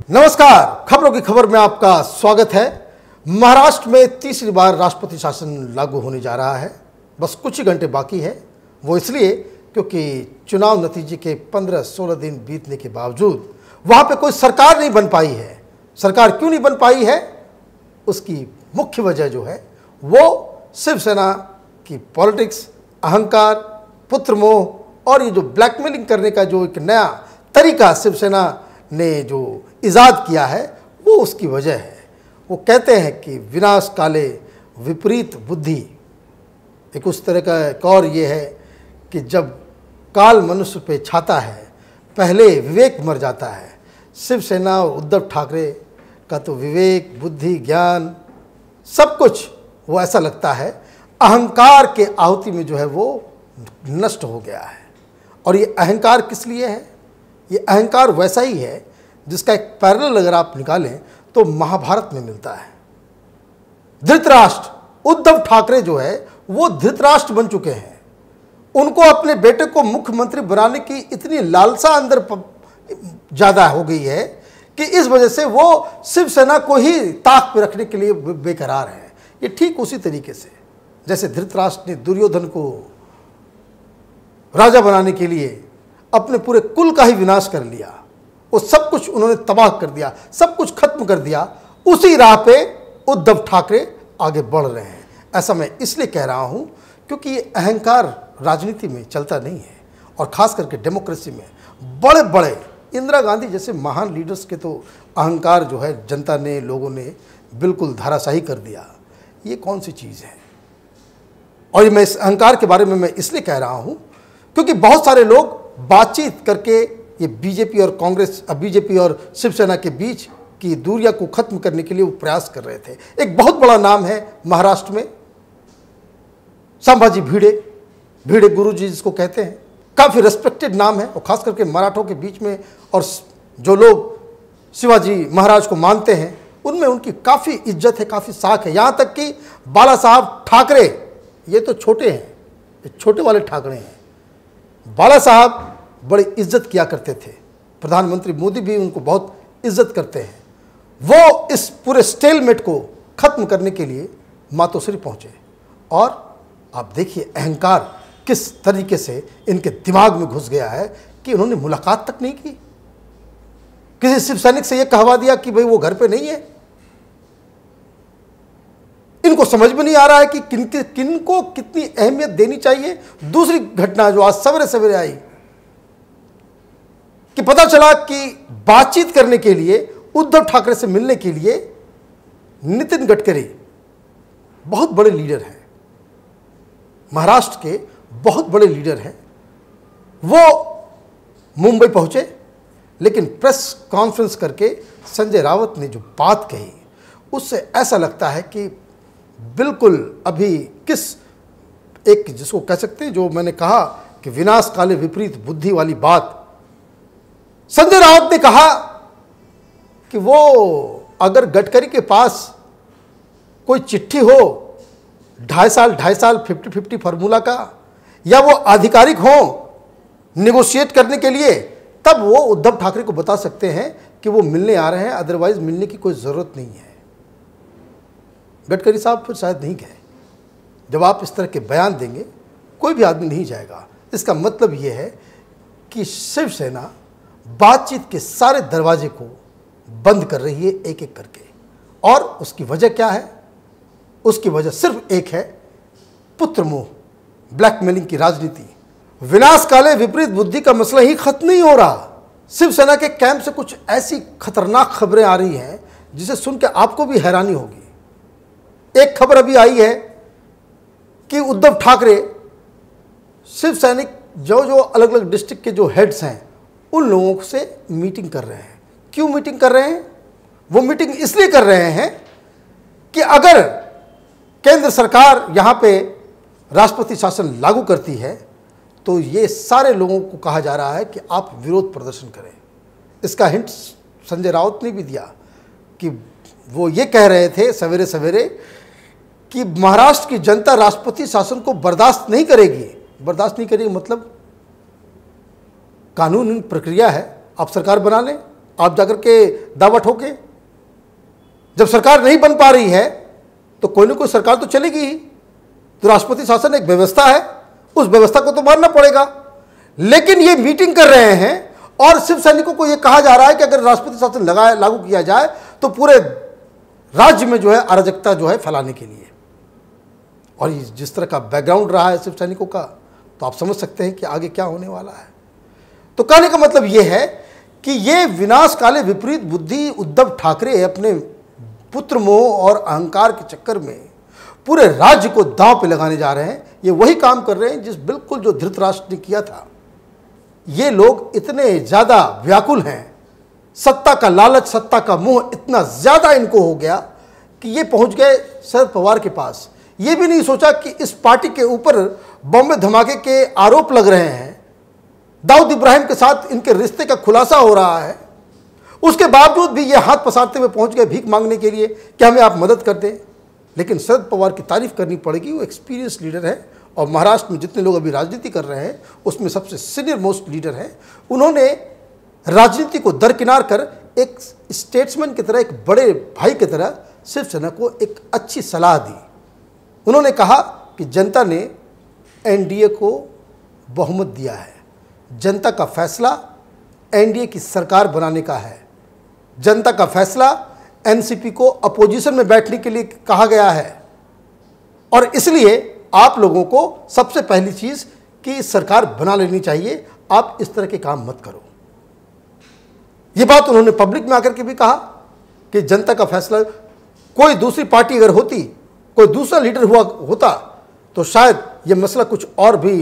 नमस्कार, खबरों की खबर में आपका स्वागत है। महाराष्ट्र में तीसरी बार राष्ट्रपति शासन लागू होने जा रहा है। बस कुछ ही घंटे बाकी है। वो इसलिए क्योंकि चुनाव नतीजे के 15-16 दिन बीतने के बावजूद वहां पे कोई सरकार नहीं बन पाई है। सरकार क्यों नहीं बन पाई है, उसकी मुख्य वजह जो है वो शिवसेना की पॉलिटिक्स, अहंकार, पुत्रमोह और ये जो ब्लैकमेलिंग करने का जो एक नया तरीका शिवसेना ने जो इजाद किया है वो उसकी वजह है। वो कहते हैं कि विनाश काले विपरीत बुद्धि। एक उस तरह का एक और ये है कि जब काल मनुष्य पे छाता है पहले विवेक मर जाता है। शिवसेना और उद्धव ठाकरे का तो विवेक, बुद्धि, ज्ञान सब कुछ वो ऐसा लगता है अहंकार के आहुति में जो है वो नष्ट हो गया है। और ये अहंकार किस लिए है? ये अहंकार वैसा ही है जिसका एक पैरेलल अगर आप निकालें तो महाभारत में मिलता है। धृतराष्ट्र, उद्धव ठाकरे जो है वो धृतराष्ट्र बन चुके हैं। उनको अपने बेटे को मुख्यमंत्री बनाने की इतनी लालसा अंदर ज़्यादा हो गई है कि इस वजह से वो शिवसेना को ही ताक पे रखने के लिए बेकरार है। ये ठीक उसी तरीके से जैसे धृतराष्ट्र ने दुर्योधन को राजा बनाने के लिए अपने पूरे कुल का ही विनाश कर लिया। वो सब कुछ उन्होंने तबाह कर दिया, सब कुछ खत्म कर दिया। उसी राह पे उद्धव ठाकरे आगे बढ़ रहे हैं। ऐसा मैं इसलिए कह रहा हूं क्योंकि ये अहंकार राजनीति में चलता नहीं है और खास करके डेमोक्रेसी में बड़े बड़े इंदिरा गांधी जैसे महान लीडर्स के तो अहंकार जो है जनता ने, लोगों ने बिल्कुल धराशायी कर दिया। ये कौन सी चीज़ है? और ये मैं इस अहंकार के बारे में मैं इसलिए कह रहा हूं क्योंकि बहुत सारे लोग बातचीत करके ये बीजेपी और शिवसेना के बीच की दूरियां को खत्म करने के लिए वो प्रयास कर रहे थे। एक बहुत बड़ा नाम है महाराष्ट्र में संभाजी भिड़े गुरुजी जिसको कहते हैं, काफ़ी रेस्पेक्टेड नाम है और खास करके मराठों के बीच में। और जो लोग शिवाजी महाराज को मानते हैं उनमें उनकी काफ़ी इज्जत है, काफ़ी साख है। यहाँ तक कि बाला साहब ठाकरे, ये तो छोटे हैं, ये छोटे वाले ठाकरे हैं। बाला साहब बड़ी इज्जत किया करते थे, प्रधानमंत्री मोदी भी उनको बहुत इज्जत करते हैं। वो इस पूरे स्टेलमेट को खत्म करने के लिए मातोश्री पहुंचे। और आप देखिए अहंकार किस तरीके से इनके दिमाग में घुस गया है कि उन्होंने मुलाकात तक नहीं की। किसी शिव सैनिक से यह कहवा दिया कि भाई वो घर पे नहीं है। इनको समझ में नहीं आ रहा है कि किनको कितनी अहमियत देनी चाहिए। दूसरी घटना जो आज सवेरे सवेरे आई कि पता चला कि बातचीत करने के लिए, उद्धव ठाकरे से मिलने के लिए नितिन गडकरी बहुत बड़े लीडर हैं, महाराष्ट्र के बहुत बड़े लीडर हैं, वो मुंबई पहुंचे। लेकिन प्रेस कॉन्फ्रेंस करके संजय राउत ने जो बात कही उससे ऐसा लगता है कि बिल्कुल अभी किस एक जिसको कह सकते हैं, जो मैंने कहा कि विनाश काले विपरीत बुद्धि वाली बात, संजय राउत ने कहा कि वो अगर गडकरी के पास कोई चिट्ठी हो 2.5 साल 50-50 फार्मूला का, या वो आधिकारिक हो निगोशिएट करने के लिए, तब वो उद्धव ठाकरे को बता सकते हैं कि वो मिलने आ रहे हैं, अदरवाइज मिलने की कोई ज़रूरत नहीं है। गडकरी साहब फिर शायद नहीं गए। जब आप इस तरह के बयान देंगे कोई भी आदमी नहीं जाएगा। इसका मतलब ये है कि शिवसेना बातचीत के सारे दरवाजे को बंद कर रही है एक एक करके। और उसकी वजह क्या है? उसकी वजह सिर्फ एक है, पुत्रमोह, ब्लैकमेलिंग की राजनीति। विनाश काले विपरीत बुद्धि का मसला ही खत्म नहीं हो रहा। शिवसेना के कैंप से कुछ ऐसी खतरनाक खबरें आ रही हैं जिसे सुनकर आपको भी हैरानी होगी। एक खबर अभी आई है कि उद्धव ठाकरे शिव सैनिक जो अलग अलग डिस्ट्रिक्ट के जो हेड्स हैं उन लोगों से मीटिंग कर रहे हैं। क्यों मीटिंग कर रहे हैं? वो मीटिंग इसलिए कर रहे हैं कि अगर केंद्र सरकार यहाँ पे राष्ट्रपति शासन लागू करती है तो ये सारे लोगों को कहा जा रहा है कि आप विरोध प्रदर्शन करें। इसका हिंट संजय राउत ने भी दिया कि वो ये कह रहे थे सवेरे सवेरे कि महाराष्ट्र की जनता राष्ट्रपति शासन को बर्दाश्त नहीं करेगी। बर्दाश्त नहीं करेगी मतलब कानूनी प्रक्रिया है, आप सरकार बना लें, आप जाकर के दावा ठोके। जब सरकार नहीं बन पा रही है तो कोई ना कोई सरकार तो चलेगी ही। तो राष्ट्रपति शासन एक व्यवस्था है, उस व्यवस्था को तो मानना पड़ेगा। लेकिन ये मीटिंग कर रहे हैं और शिव सैनिकों को ये कहा जा रहा है कि अगर राष्ट्रपति शासन लागू किया जाए तो पूरे राज्य में जो है अराजकता जो है फैलाने के लिए। और जिस तरह का बैकग्राउंड रहा है शिव सैनिकों का, तो आप समझ सकते हैं कि आगे क्या होने वाला है। तो कहने का मतलब यह है कि ये विनाशकाले विपरीत बुद्धि उद्धव ठाकरे अपने पुत्र मोह और अहंकार के चक्कर में पूरे राज्य को दांव पे लगाने जा रहे हैं। ये वही काम कर रहे हैं जिस बिल्कुल जो धृतराष्ट्र ने किया था। ये लोग इतने ज़्यादा व्याकुल हैं, सत्ता का लालच, सत्ता का मोह इतना ज़्यादा इनको हो गया कि ये पहुंच गए शरद पवार के पास। ये भी नहीं सोचा कि इस पार्टी के ऊपर बॉम्बे धमाके के आरोप लग रहे हैं, दाऊद इब्राहिम के साथ इनके रिश्ते का खुलासा हो रहा है। उसके बावजूद भी ये हाथ पसारते हुए पहुंच गए भीख मांगने के लिए कि हमें आप मदद कर दें। लेकिन शरद पवार की तारीफ करनी पड़ेगी, वो एक्सपीरियंस लीडर है और महाराष्ट्र में जितने लोग अभी राजनीति कर रहे हैं उसमें सबसे सीनियर मोस्ट लीडर है। उन्होंने राजनीति को दरकिनार कर एक स्टेट्समैन की तरह, एक बड़े भाई की तरह शिवसेना को एक अच्छी सलाह दी। उन्होंने कहा कि जनता ने एनडीए को बहुमत दिया है, जनता का फैसला एनडीए की सरकार बनाने का है, जनता का फैसला एनसीपी को अपोजिशन में बैठने के लिए कहा गया है और इसलिए आप लोगों को सबसे पहली चीज कि सरकार बना लेनी चाहिए, आप इस तरह के काम मत करो। यह बात उन्होंने पब्लिक में आकर के भी कहा कि जनता का फैसला, कोई दूसरी पार्टी अगर होती, कोई दूसरा लीडर होता तो शायद यह मसला कुछ और भी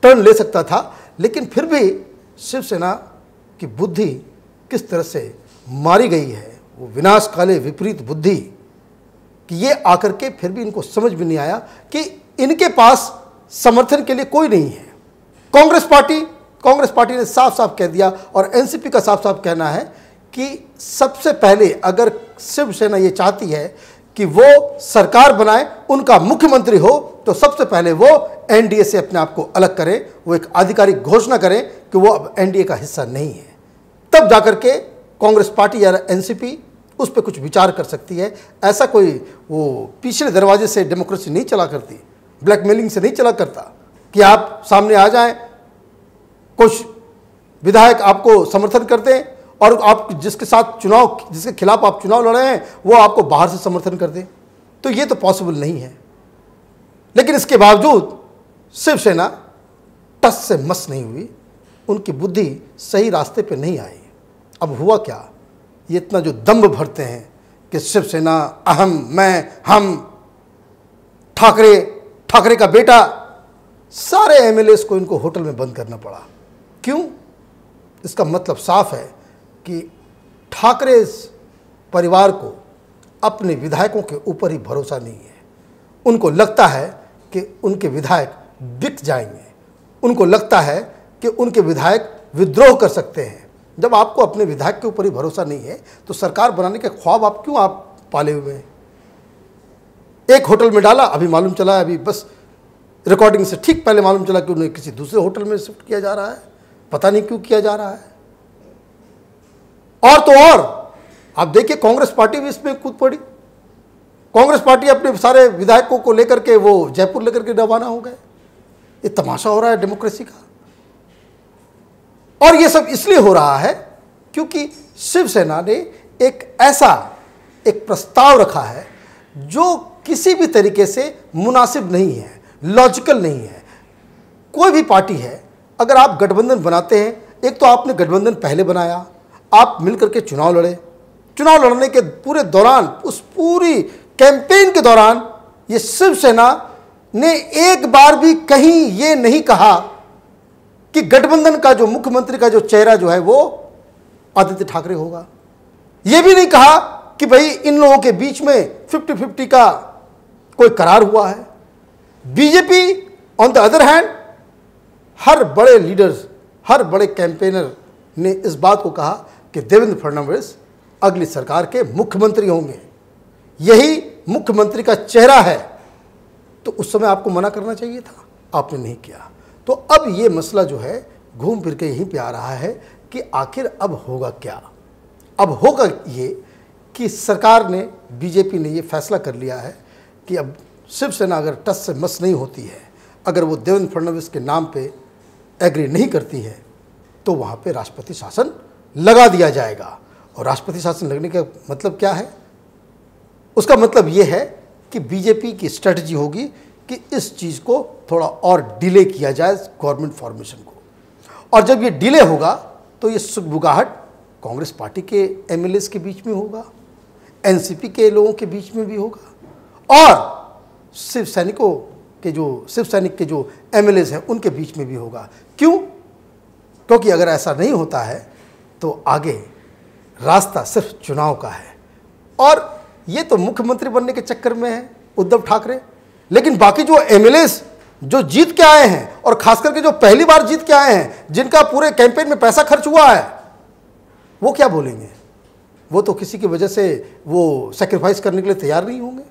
टर्न ले सकता था। लेकिन फिर भी शिवसेना की बुद्धि किस तरह से मारी गई है, वो विनाशकाले विपरीत बुद्धि, कि ये आकर के फिर भी इनको समझ में नहीं आया कि इनके पास समर्थन के लिए कोई नहीं है। कांग्रेस पार्टी ने साफ साफ कह दिया और एनसीपी का साफ साफ कहना है कि सबसे पहले अगर शिवसेना ये चाहती है कि वो सरकार बनाए, उनका मुख्यमंत्री हो, तो सबसे पहले वो एनडीए से अपने आप को अलग करें, वो एक आधिकारिक घोषणा करें कि वो अब एनडीए का हिस्सा नहीं है। तब जाकर के कांग्रेस पार्टी या एनसीपी उस पर कुछ विचार कर सकती है। ऐसा कोई वो पिछले दरवाजे से डेमोक्रेसी नहीं चला करती, ब्लैकमेलिंग से नहीं चला करता कि आप सामने आ जाएं, कुछ विधायक आपको समर्थन करते हैं और आप जिसके खिलाफ आप चुनाव लड़ रहे हैं वो आपको बाहर से समर्थन कर दें। तो ये तो पॉसिबल नहीं है। लेकिन इसके बावजूद शिवसेना टस से मस नहीं हुई, उनकी बुद्धि सही रास्ते पे नहीं आई। अब हुआ क्या, ये इतना जो दंभ भरते हैं कि शिवसेना अहम, मैं, हम, ठाकरे का बेटा, सारे एमएलएस को इनको होटल में बंद करना पड़ा। क्यों? इसका मतलब साफ है कि ठाकरे परिवार को अपने विधायकों के ऊपर ही भरोसा नहीं है। उनको लगता है कि उनके विधायक बिक जाएंगे, उनको लगता है कि उनके विधायक विद्रोह कर सकते हैं। जब आपको अपने विधायक के ऊपर ही भरोसा नहीं है तो सरकार बनाने के ख्वाब आप क्यों पाले हुए हैं? एक होटल में डाला, अभी मालूम चला, अभी बस रिकॉर्डिंग से ठीक पहले मालूम चला कि उन्हें किसी दूसरे होटल में शिफ्ट किया जा रहा है। पता नहीं क्यों किया जा रहा है। और तो और आप देखिए कांग्रेस पार्टी भी इसमें कूद पड़ी। कांग्रेस पार्टी अपने सारे विधायकों को लेकर के वो जयपुर लेकर के रवाना हो गए। ये तमाशा हो रहा है डेमोक्रेसी का। और ये सब इसलिए हो रहा है क्योंकि शिवसेना ने एक प्रस्ताव रखा है जो किसी भी तरीके से मुनासिब नहीं है, लॉजिकल नहीं है। कोई भी पार्टी है, अगर आप गठबंधन बनाते हैं, एक तो आपने गठबंधन पहले बनाया, आप मिलकर के चुनाव लड़े, चुनाव लड़ने के पूरे दौरान, उस पूरी कैंपेन के दौरान ये शिवसेना ने एक बार भी कहीं ये नहीं कहा कि गठबंधन का जो मुख्यमंत्री का जो चेहरा जो है वो आदित्य ठाकरे होगा। ये भी नहीं कहा कि भाई इन लोगों के बीच में 50-50 का कोई करार हुआ है। BJP on the other hand, हर बड़े लीडर्स, हर बड़े कैंपेनर ने इस बात को कहा कि देवेंद्र फडणवीस अगली सरकार के मुख्यमंत्री होंगे, यही मुख्यमंत्री का चेहरा है। तो उस समय आपको मना करना चाहिए था, आपने नहीं किया। तो अब ये मसला जो है घूम फिर के यहीं पे आ रहा है कि आखिर अब होगा क्या। अब होगा ये कि सरकार ने, बीजेपी ने ये फैसला कर लिया है कि अब शिवसेना अगर टस से मस नहीं होती है, अगर वो देवेंद्र फडणवीस के नाम पे एग्री नहीं करती है, तो वहाँ पे राष्ट्रपति शासन लगा दिया जाएगा। और राष्ट्रपति शासन लगने का मतलब क्या है? उसका मतलब ये है कि बीजेपी की स्ट्रेटजी होगी कि इस चीज़ को थोड़ा और डिले किया जाए, गवर्नमेंट फॉर्मेशन को। और जब ये डिले होगा तो ये सुगबुगाहट कांग्रेस पार्टी के एमएलएस के बीच में होगा, एनसीपी के लोगों के बीच में भी होगा, और शिव सैनिक के जो एमएलएस हैं उनके बीच में भी होगा। क्यों? क्योंकि अगर ऐसा नहीं होता है तो आगे रास्ता सिर्फ चुनाव का है। और ये तो मुख्यमंत्री बनने के चक्कर में है उद्धव ठाकरे, लेकिन बाकी जो एमएलएस जो जीत के आए हैं, और खास करके जो पहली बार जीत के आए हैं, जिनका पूरे कैंपेन में पैसा खर्च हुआ है, वो क्या बोलेंगे? वो तो किसी की वजह से वो सेक्रीफाइस करने के लिए तैयार नहीं होंगे।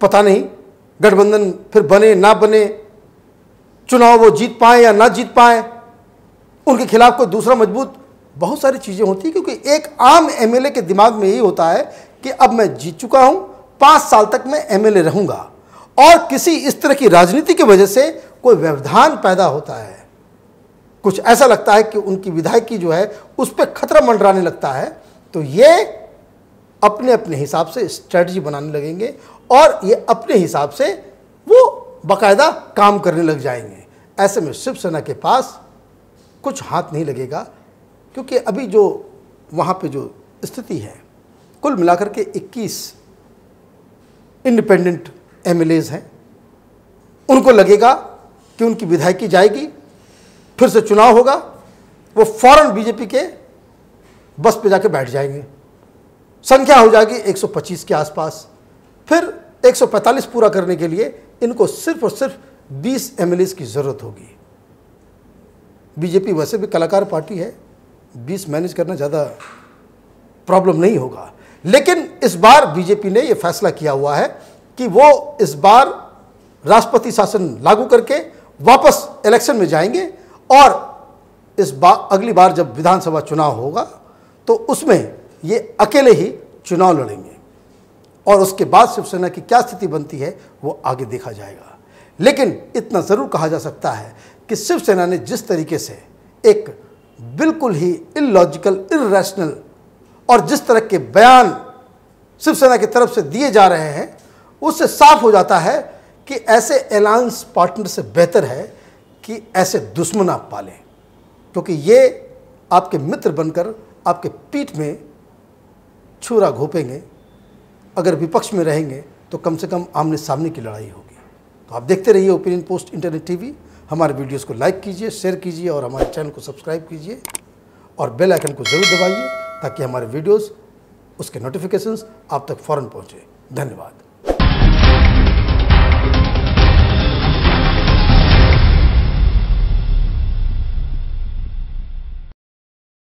पता नहीं गठबंधन फिर बने ना बने, चुनाव वो जीत पाए या ना जीत पाए, उनके खिलाफ कोई दूसरा मजबूत, बहुत सारी चीज़ें होती हैं। क्योंकि एक आम एमएलए के दिमाग में यही होता है कि अब मैं जीत चुका हूं, 5 साल तक मैं एमएलए रहूंगा, और किसी इस तरह की राजनीति की वजह से कोई व्यवधान पैदा होता है, कुछ ऐसा लगता है कि उनकी विधायकी जो है उस पर खतरा मंडराने लगता है, तो ये अपने अपने हिसाब से स्ट्रेटजी बनाने लगेंगे और ये अपने हिसाब से वो बाकायदा काम करने लग जाएंगे। ऐसे में शिवसेना के पास कुछ हाथ नहीं लगेगा, क्योंकि अभी जो वहाँ पे जो स्थिति है, कुल मिलाकर के 21 इंडिपेंडेंट एमएलएज हैं, उनको लगेगा कि उनकी विधायकी जाएगी, फिर से चुनाव होगा, वो फौरन बीजेपी के बस पे जाके बैठ जाएंगे, संख्या हो जाएगी 125 के आसपास। फिर 145 पूरा करने के लिए इनको सिर्फ और सिर्फ 20 एमएलएज की ज़रूरत होगी। बीजेपी वैसे भी कलाकार पार्टी है, 20 मैनेज करना ज़्यादा प्रॉब्लम नहीं होगा। लेकिन इस बार बीजेपी ने यह फैसला किया हुआ है कि वो इस बार राष्ट्रपति शासन लागू करके वापस इलेक्शन में जाएंगे, और इस बार अगली बार जब विधानसभा चुनाव होगा तो उसमें ये अकेले ही चुनाव लड़ेंगे, और उसके बाद शिवसेना की क्या स्थिति बनती है वो आगे देखा जाएगा। लेकिन इतना ज़रूर कहा जा सकता है कि शिवसेना ने जिस तरीके से एक बिल्कुल ही इलॉजिकल, इर्रेशनल, और जिस तरह के बयान शिवसेना की तरफ से दिए जा रहे हैं, उससे साफ हो जाता है कि ऐसे अलायंस पार्टनर से बेहतर है कि ऐसे दुश्मन आप पालें, क्योंकि ये आपके मित्र बनकर आपके पीठ में छुरा घोंपेंगे। अगर विपक्ष में रहेंगे तो कम से कम आमने सामने की लड़ाई होगी। तो आप देखते रहिए ओपिनियन पोस्ट इंटरनेट टीवी। हमारे वीडियोस को लाइक कीजिए, शेयर कीजिए, और हमारे चैनल को सब्सक्राइब कीजिए, और बेल आइकन को ज़रूर दबाइए ताकि हमारे वीडियोस, उसके नोटिफिकेशंस आप तक फ़ौरन पहुँचे। धन्यवाद।